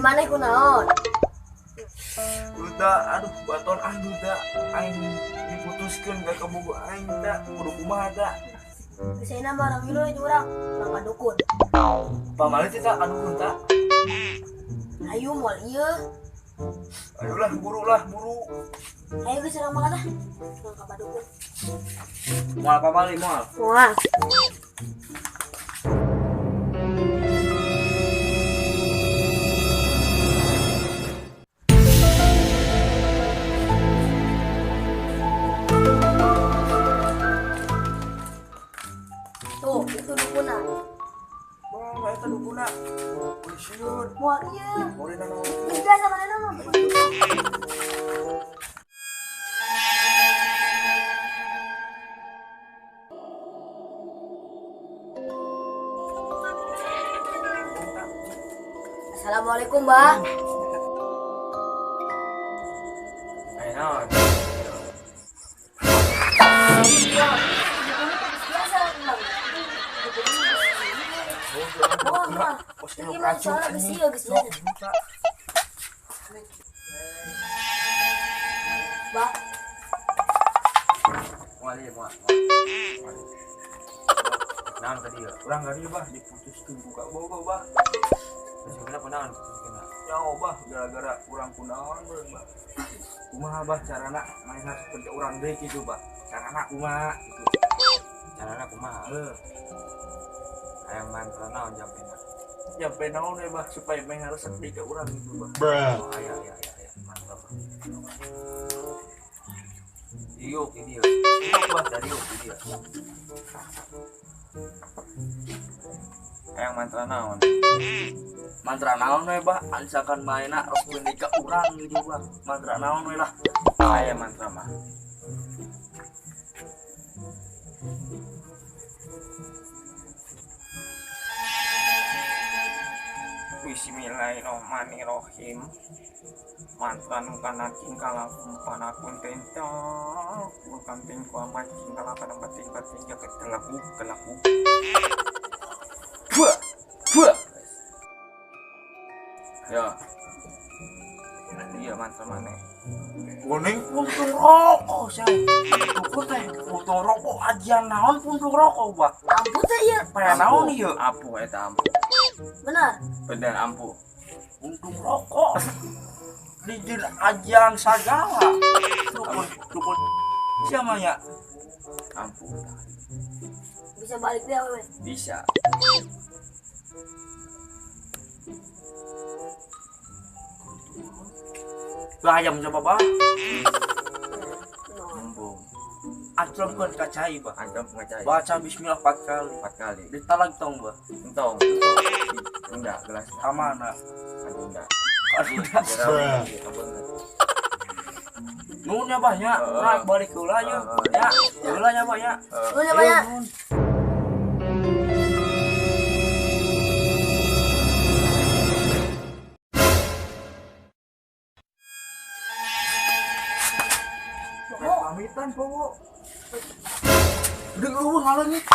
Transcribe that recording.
mana ku naon? Duda, aduh baton duda aing diputuskeun gak kabogo aing da kudu kumaha da. Biasanya mah orang ieu urang kadukun. Pamali teh tak kadukun tak. Ayo moal ieu. Ayolah buru. Ayo geus urang mah tah. Urang ka kadukun. Moal pamali moal. Moal. Tuh, itu dukuna. Wah, eta dukuna. Ulisiun. Moal ieu. Mori nang. Bisa sama nana mah. Assalamualaikum, Mbah. Ayo naon. Biasa, Bang. Moal. Ini mah soalnya geus ieu geus ieu. Mbah, Moal ieu moal. Naon tadi ya? Urang tadi bah diputuskeun buka bogo bah. Sebenarnya kunaon? Ya bah gara-gara urang kunaon bah. Kumaha bah carana main kerja urang deui kitu bah. Carana kumaha gitu. Carana kumaha? Aya mantra naon jampena? Jampe naon we bah supaya main harus sedih ke urang gitu bah. Oh, aya mantra bah. Yuk ini yuk. Yuk bah dari yuk ini ya. Yang mantra naon? Mantra naon we bah? Ansakan maena resmi nikah urang gitu bah. Mantra naon we lah? Aya mantra mah. Bismillahirrahmanirrahim. Mantra nu kana cingkala kumpanakun tenta bukan tingku amat cingkala pada batin jaket kelaku Buah. Ya. Iya mantra mana? Kuning puntung rokok saya. Tuku teh puntung rokok ajian naon puntung rokok bah. ampu teh ieu. Paya naon ieu? Ampu eta ampu. Bener. Ampu. Puntung rokok. Dijin ajian sagala. Dukun. Siapa ya? Ampu. Bisa balik deh we. Bisa. Ayam coba bah. Embung. Aclongkeun ka cai bah. Baca bismillah 4 kali. Ditalag tong bah. Entong. Enggak gelas amana. Enggak. Nuhunnya banyak. Urang balik heula ya. Ya, heula nya banyak. Nuhunnya banyak. Pamitan po. Udah ngalenit.